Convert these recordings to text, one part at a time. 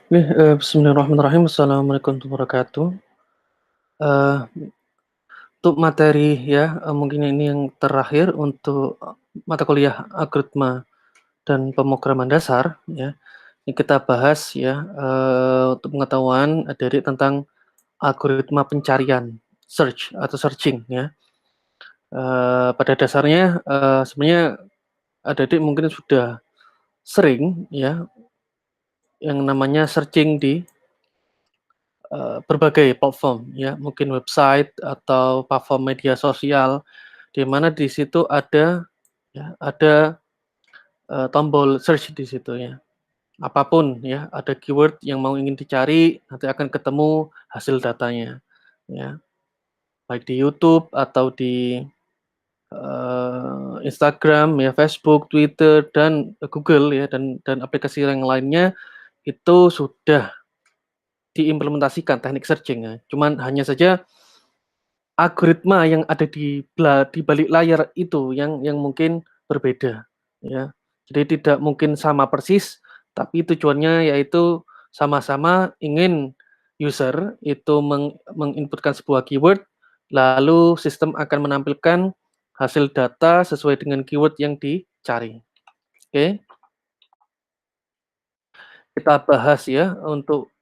Bismillahirrahmanirrahim. Assalamualaikum warahmatullahi wabarakatuh. Untuk materi ya, mungkin ini yang terakhir untuk, mata kuliah algoritma dan pemrograman dasar ya. Ini kita bahas ya, untuk pengetahuan dari tentang algoritma pencarian, search atau searching ya. Pada dasarnya, sebenarnya adik-adik mungkin sudah sering ya, yang namanya searching di berbagai platform ya, mungkin website atau platform media sosial, di mana di situ ada ya, ada, tombol search di situ ya. Apapun ya, ada keyword yang mau ingin dicari, nanti akan ketemu hasil datanya ya, baik di YouTube atau di, Instagram ya, Facebook, Twitter, dan Google ya, dan aplikasi yang lainnya itu sudah diimplementasikan teknik searching ya. Cuman hanya saja algoritma yang ada di balik layar itu yang mungkin berbeda, ya. Jadi tidak mungkin sama persis, tapi tujuannya yaitu sama-sama ingin user itu menginputkan sebuah keyword, lalu sistem akan menampilkan hasil data sesuai dengan keyword yang dicari. Oke, kita bahas ya untuk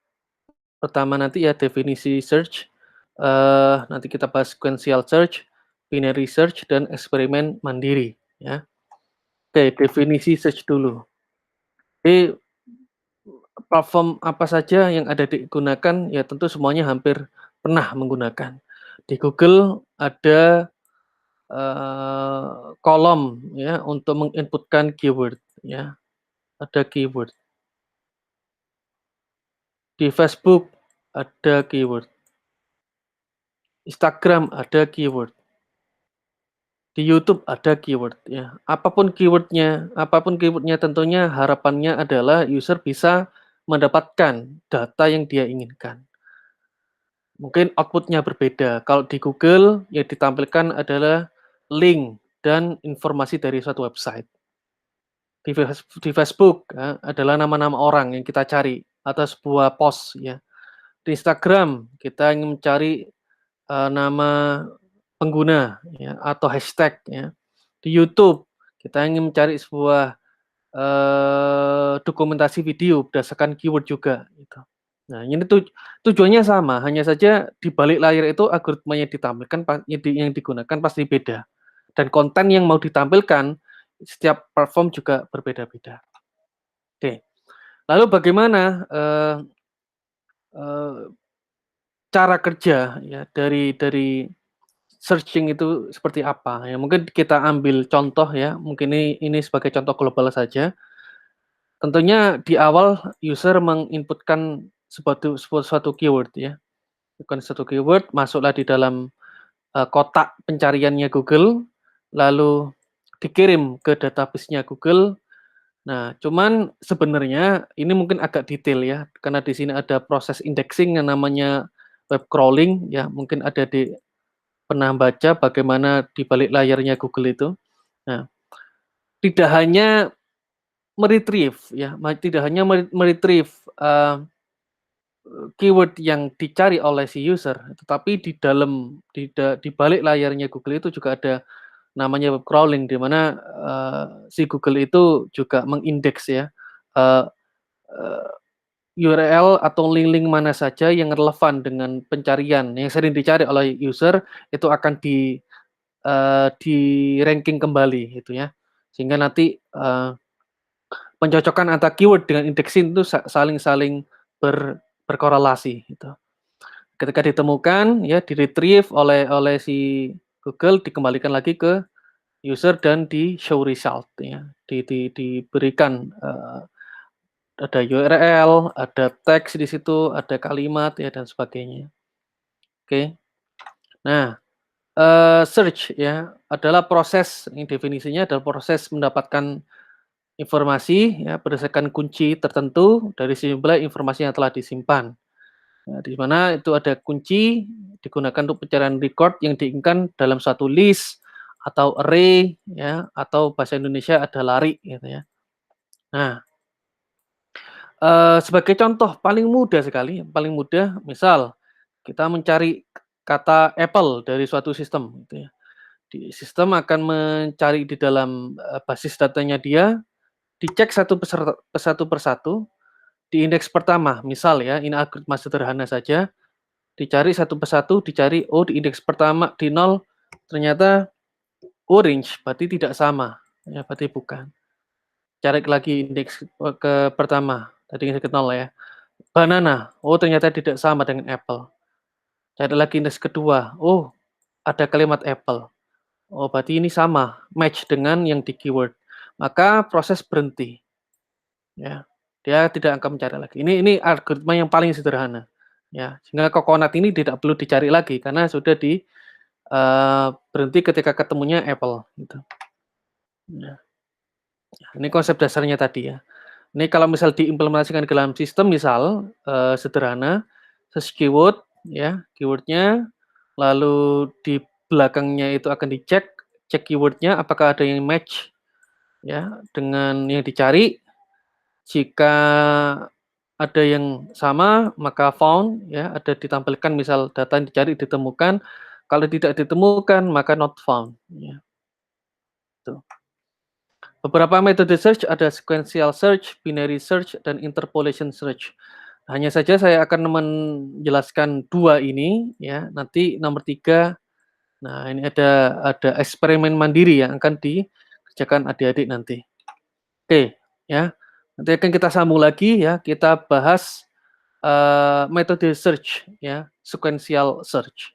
pertama nanti ya definisi search, nanti kita bahas sequential search, binary search, dan eksperimen mandiri ya. Oke, definisi search dulu. Jadi platform apa saja yang ada digunakan ya tentu semuanya hampir pernah menggunakan. Di Google ada, kolom ya untuk menginputkan keyword ya, ada keyword. Di Facebook ada keyword, Instagram ada keyword. Di YouTube ada keyword ya, apapun keyword-nya tentunya harapannya adalah user bisa mendapatkan data yang dia inginkan. Mungkin output-nya berbeda, kalau di Google yang ditampilkan adalah link dan informasi dari suatu website. Di Facebook ya, adalah nama-nama orang yang kita cari atau sebuah post ya. Di Instagram kita ingin mencari, nama pengguna ya atau hashtag ya. Di YouTube kita ingin mencari sebuah, dokumentasi video berdasarkan keyword juga gitu. Nah ini tujuannya sama, hanya saja di balik layar itu algoritma yang ditampilkan yang digunakan pasti beda, dan konten yang mau ditampilkan setiap platform juga berbeda-beda. Oke, lalu bagaimana, eee, cara kerja ya dari searching itu seperti apa ya, mungkin kita ambil contoh ya, mungkin ini sebagai contoh global saja. Tentunya di awal user menginputkan suatu keyword ya, bukan satu keyword, masuklah di dalam, kotak pencariannya Google, lalu dikirim ke database-nya Google. Nah, cuman sebenarnya ini mungkin agak detail ya, karena di sini ada proses indexing yang namanya web crawling ya, mungkin ada pernah baca bagaimana di balik layarnya Google itu. Nah, tidak hanya tidak hanya keyword yang dicari oleh si user, tetapi di balik layarnya Google itu juga ada namanya web crawling, di mana, si Google itu juga mengindeks ya, eee eee, URL atau link-link mana saja yang relevan dengan pencarian yang sering dicari oleh user, itu akan di-ranking kembali gitu ya. Sehingga nanti, pencocokan antara keyword dengan indexing itu saling-saling berkorelasi gitu. Ketika ditemukan ya, di-retrieve oleh si Google, dikembalikan lagi ke user dan di-show result ya. Diberikan, ada URL, ada teks di situ, ada kalimat ya dan sebagainya. Oke. Nah, search ya adalah proses, ini definisinya adalah proses mendapatkan informasi ya berdasarkan kunci tertentu dari sejumlah informasi yang telah disimpan. Nah, di mana itu ada kunci digunakan untuk pencarian record yang diinginkan dalam satu list atau array ya, atau bahasa Indonesia ada lari gitu ya. Nah, Sebagai contoh paling mudah sekali, paling mudah misal kita mencari kata apple dari suatu sistem gitu ya. Di sistem akan mencari di dalam, basis datanya dia, dicek satu per satu, di indeks pertama misal ya, ini algoritma sederhana saja, dicari satu per satu, dicari, oh di indeks pertama di nol ternyata orange, berarti tidak sama, ya berarti bukan. Cari lagi indeks, ke pertama, tadi indeks ke nol ya. Banana, oh ternyata tidak sama dengan apple. Cari lagi indeks kedua, oh ada kalimat apple. Oh berarti ini sama, match dengan yang di keyword. Maka proses berhenti, ya. Dia tidak akan mencari lagi. Ini algoritma yang paling sederhana, ya. Sehingga coconut ini tidak perlu dicari lagi karena sudah berhenti ketika ketemunya apple, gitu. Ya, ini konsep dasarnya tadi ya. Ini kalau misal diimplementasikan ke dalam sistem misal, sederhana, search keyword ya, keyword-nya, lalu di belakangnya itu akan dicek, cek keyword-nya apakah ada yang match ya dengan yang dicari. Jika ada yang sama maka found ya, ada ditampilkan misal data yang dicari ditemukan, kalau tidak ditemukan maka not found ya, gitu. Beberapa metode search ada sequential search, binary search, dan interpolation search. Hanya saja saya akan menjelaskan 2 ini ya, nanti nomor 3, nah ini ada eksperimen mandiri yang akan dikerjakan adik-adik nanti. Oke, ya. Nanti akan kita sambung lagi ya, kita bahas, metode search ya, sequential search.